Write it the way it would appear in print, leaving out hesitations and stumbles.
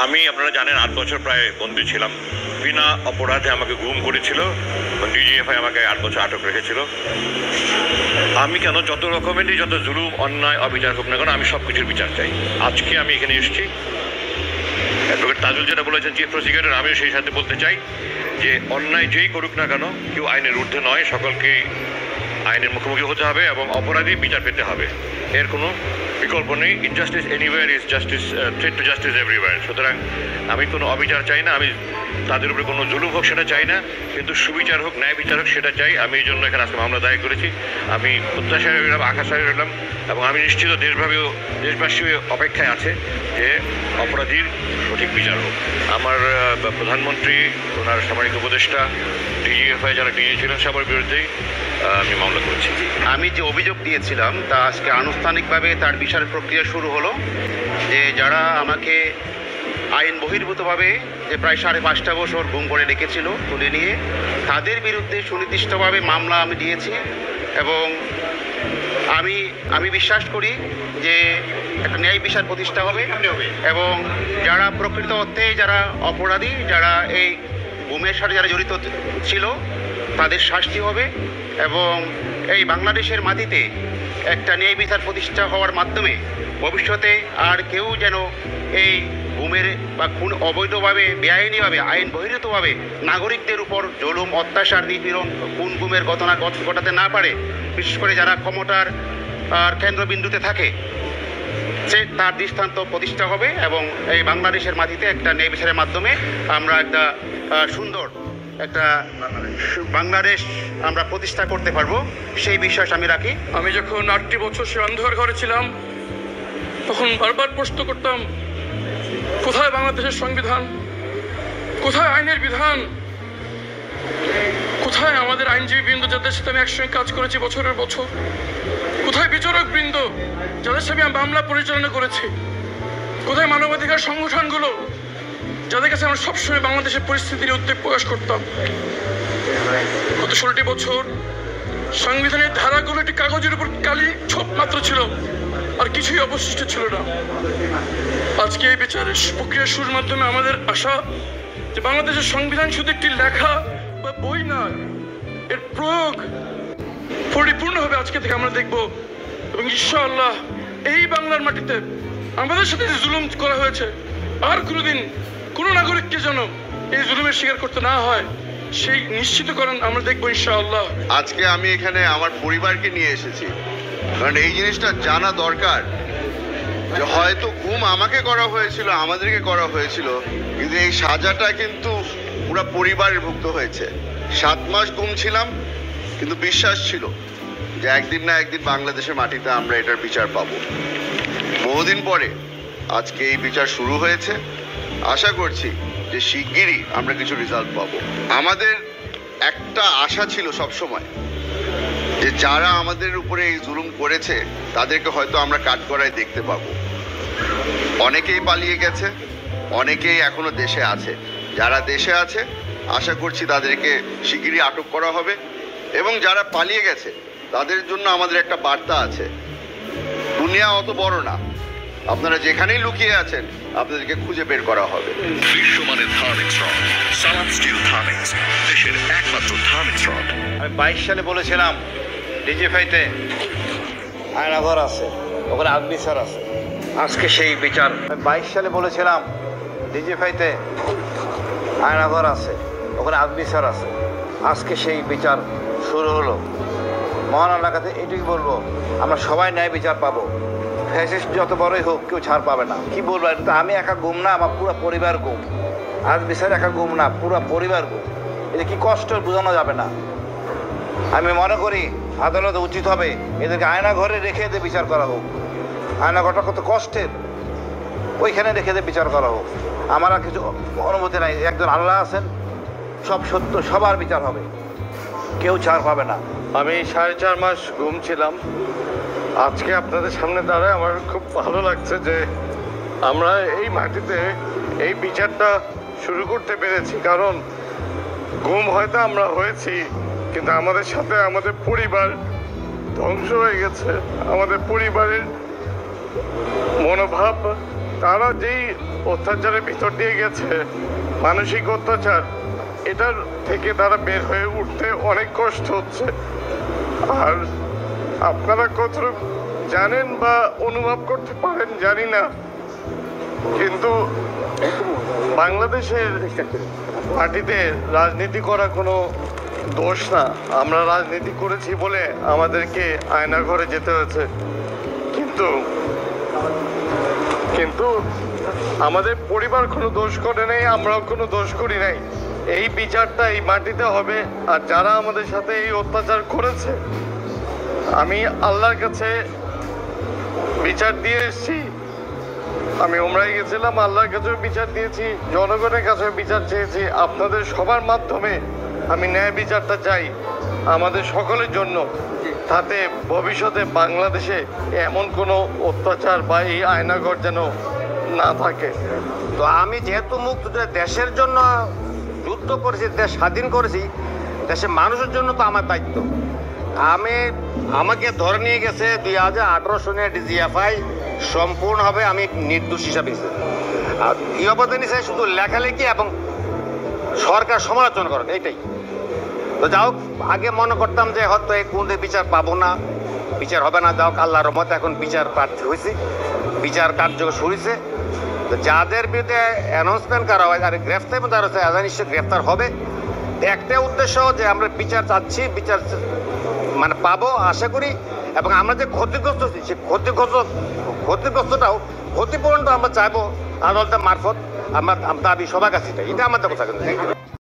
আমি আপনারা জানেন 8 বছর প্রায় বন্দী ছিলাম। বিনা অপরাধে আমাকে গুম করেছিল, ডিজিএফআই আমাকে 8 বছর আটক রেখেছিল। আমি কেন যত রকমেরই যত জুলুম অন্যায় অবিচার হোক না কেন আমি সব কিছুর বিচার চাই। আজকে আমি এখানে এসেছি, অ্যাডভোকেট তাজুল যেটা বলেছেন চিফ প্রসিকিউটর, আমিও সেই সাথে বলতে চাই যে অন্যায় যেই করুক না কেন কেউ আইনের ঊর্ধ্বে নয়, সকলকেই আইনের মুখোমুখি হতে হবে এবং অপরাধী বিচার পেতে হবে, এর কোনো বিকল্প নেই। Injustice anywhere is justice, threat to justice everywhere. সুতরাং আমি কোনো অবিচার চাই না, আমি তাদের উপরে কোনো জুলুম হোক সেটা চাই না, কিন্তু সুবিচার হোক, ন্যায় বিচার হোক সেটা চাই। আমি এই জন্য এখানে আজকে মামলা দায়ের করেছি। আমি প্রত্যাশায় রইলাম, আকাশায় রইলাম এবং আমি নিশ্চিত দেশবাসী অপেক্ষায় আছে যে অপরাধীর সঠিক বিচার হোক। আমার প্রধানমন্ত্রী, ওনার সামরিক উপদেষ্টা, ডিজিএফআই যারা ডিজি ছিলেন সবার বিরুদ্ধেই আমি মামলা করেছি। আমি যে অভিযোগ দিয়েছিলাম তা আজকে আনুষ্ঠানিকভাবে তার বিচারের প্রক্রিয়া শুরু হলো। যে যারা আমাকে আইন বহির্ভূতভাবে যে প্রায় 5.5 বছর গুম করে রেখেছিল তুলে নিয়ে, তাদের বিরুদ্ধে সুনির্দিষ্টভাবে মামলা আমি দিয়েছি এবং আমি বিশ্বাস করি যে একটা ন্যায় বিচার প্রতিষ্ঠা হবে এবং যারা প্রকৃত অর্থে যারা অপরাধী, যারা এই গুমের সাথে যারা জড়িত ছিল তাদের শাস্তি হবে এবং এই বাংলাদেশের মাটিতে একটা ন্যায় বিচার প্রতিষ্ঠা হওয়ার মাধ্যমে ভবিষ্যতে আর কেউ যেন এই গুমের বা খুন অবৈধভাবে বেআইনিভাবে আইন বহির্ভূতভাবে নাগরিকদের উপর জুলুম, অত্যাচার, নিপীড়ন, খুন গুমের ঘটনা ঘটাতে না পারে। বিশেষ করে যারা ক্ষমতার কেন্দ্রবিন্দুতে থাকে সে তার দৃষ্টান্ত প্রতিষ্ঠা হবে এবং এই বাংলাদেশের মাটিতে একটা ন্যায় বিচারের মাধ্যমে আমরা একটা সুন্দর একটা বাংলাদেশ আমরা প্রতিষ্ঠা করতে পারবো, সেই বিশ্বাস আমি রাখি। আমি যখন 8টি বছর সে অন্ধকার ঘরে ছিলাম তখন বারবার প্রশ্ন করতাম, কোথায় বাংলাদেশের সংবিধান, কোথায় আইনের বিধান, কোথায় আমাদের আইনজীবী বৃন্দ যাদের সাথে আমি একসঙ্গে কাজ করেছি বছরের বছর, কোথায় বিচারক বৃন্দ যাদের সাথে আমি মামলা পরিচালনা করেছি, কোথায় মানবাধিকার সংগঠনগুলো যাদের কাছে আমরা সবসময় বাংলাদেশের পরিস্থিতির উদ্বেগ প্রকাশ করতাম। গত 16টি বছর সংবিধানের ধারাগুলো একটি কাগজের উপর কালি ছোপ মাত্র ছিল, আর কিছুই অবশিষ্ট ছিল না। আজকে এই বিচারের প্রক্রিয়া শুরুর মাধ্যমে আমাদের আশা যে বাংলাদেশের সংবিধান শুধু একটি লেখা বা বই নয়, এর প্রয়োগ পরিপূর্ণ হবে আজকে থেকে আমরা দেখব এবং ইনশাআল্লাহ এই বাংলার মাটিতে আমাদের সাথে যে জুলুম করা হয়েছে আর কোনোদিন কোনো নাগরিককে যেন এই জুলুমের শিকার করতে না হয় সেই নিশ্চিতকরণ আমরা দেখবো ইনশাআল্লাহ। আজকে আমি এখানে আমার পরিবারকে নিয়ে এসেছি, কারণ এই জিনিসটা জানা দরকার যে হয়তো গুম আমাকে করা হয়েছিল, আমাদেরকে করা হয়েছিল, কিন্তু এই সাজাটা কিন্তু পুরো পরিবারের ভুক্ত হয়েছে। 7 মাস গুম ছিলাম, কিন্তু বিশ্বাস ছিল যে একদিন না একদিন বাংলাদেশের মাটিতে আমরা এটার বিচার পাবো। বহুদিন পরে আজকে এই বিচার শুরু হয়েছে। আশা করছি যে শিগগিরই আমরা কিছু রেজাল্ট পাবো। আমাদের একটা আশা ছিল সবসময় যে যারা আমাদের উপরে এই জুলুম করেছে তাদেরকে হয়তো আমরা কাঠগড়ায় দেখতে পাবো। অনেকেই পালিয়ে গেছে, অনেকেই এখনো দেশে আছে। যারা দেশে আছে আশা করছি তাদেরকে শিগগিরই আটক করা হবে এবং যারা পালিয়ে গেছে তাদের জন্য আমাদের একটা বার্তা আছে, দুনিয়া অত বড় না, আপনারা যেখানেই লুকিয়ে আছেন আপনাদেরকে খুঁজে বের করা হবে। বিশ্বমানের থার্মিক্স রড, সালাম স্টিল থার্মিক্স, দেশের একমাত্র থার্মিক্স রড। আমি 22 সালে বলেছিলাম ডিজিএফআইতে আয়নাঘর আছে, ওখানে আদমি স্যার আছে, আজকে সেই বিচার। আমি 22 সালে বলেছিলাম ডিজিএফআইতে আয়নাঘর আছে, ওখানে আদমি স্যার আছে, আজকে সেই বিচার শুরু হলো। মহান আল্লাহর কাছে এটুকুই বলবো, আমরা সবাই ন্যায় বিচার পাবো। ফ্যাসিস্ট যত বড়ই হোক কেউ ছাড় পাবে না। কি বলবো, এটা তো আমি একা গুম না, আমার পুরো পরিবার গুম। আজ বিচার একা গুম না, পুরো পরিবার গুম। এটা কি কষ্ট বোঝানো যাবে না। আমি মনে করি আদালত উচিত হবে এদেরকে আয়না ঘরে রেখে দিয়ে বিচার করা হোক। আয়না ঘরটা কত কষ্টের, ওইখানে রেখে দিয়ে বিচার করা হোক। আমার আর কিছু অনুমতি নাই। একজন আল্লাহ আছেন, সব সত্য, সবার বিচার হবে, কেউ ছাড় পাবে না। আমি 4.5 মাস গুম ছিলাম। আজকে আপনাদের সামনে দাঁড়ায় আমার খুব ভালো লাগছে যে আমরা এই মাটিতে এই বিচারটা শুরু করতে পেরেছি। কারণ গুম হয়তো আমরা হয়েছি, কিন্তু আমাদের সাথে আমাদের পরিবার ধ্বংস হয়ে গেছে। আমাদের পরিবারের মনোভাব, তারা যেই অত্যাচারের ভিতর দিয়ে গেছে, মানসিক অত্যাচার, এটার থেকে তারা বের হয়ে উঠতে অনেক কষ্ট হচ্ছে। আর আপনারা কতটুকু জানেন বা অনুভব করতে পারেন জানি না, কিন্তু বাংলাদেশের মাটিতে রাজনীতি করা কোনো দোষ না। আমরা রাজনীতি করেছি বলে আমাদেরকে আয়না ঘরে যেতে হয়েছে, কিন্তু কিন্তু আমাদের পরিবার কোনো দোষ করে নাই, আমরাও কোনো দোষ করি নাই। এই বিচারটা এই মাটিতে হবে। আর যারা আমাদের সাথে এই অত্যাচার করেছে, আমি আল্লাহর কাছে বিচার দিয়ে এসেছি। আমি ওমরায় গেছিলাম, আল্লাহর কাছেও বিচার দিয়েছি, জনগণের কাছেও বিচার চেয়েছি। আপনাদের সবার মাধ্যমে আমি ন্যায় বিচারটা চাই আমাদের সকলের জন্য, তাতে ভবিষ্যতে বাংলাদেশে এমন কোনো অত্যাচার বা এই আয়নাঘর যেন না থাকে। তো আমি যেহেতু মুক্ত দেশের জন্য যুদ্ধ করেছি, দেশ স্বাধীন করেছি, দেশের মানুষের জন্য তো আমার দায়িত্ব। আমাকে ধরে নিয়ে গেছে 2018 সনে ডিজিএফআই, সম্পূর্ণভাবে আমি নির্দোষ হিসাবে আর এই অবদান নিছে শুধু লেখালেখি এবং সরকার সমালোচনা করেন, এইটাই। তো যাই হোক, আগে মনে করতাম যে হয়তো এই কোন বিচার পাবো না, বিচার হবে না। যাই হোক, আল্লাহর রহমতে এখন বিচার প্রার্থী হয়েছে, বিচার কার্যকর শুরুছে। তো যাদের বিরুদ্ধে অ্যানাউন্সমেন্ট করা হয় আর গ্রেফতার তারা হচ্ছে নিশ্চয় গ্রেফতার হবে। একটাই উদ্দেশ্য যে আমরা বিচার চাচ্ছি, বিচার মানে পাবো আশা করি, এবং আমরা যে ক্ষতিগ্রস্ত হচ্ছি সেই ক্ষতিগ্রস্তটাও ক্ষতিপূরণটা আমরা চাইবো আদালতের মারফত। আমার দাবি সবার কাছে, এটা আমাদের কথা।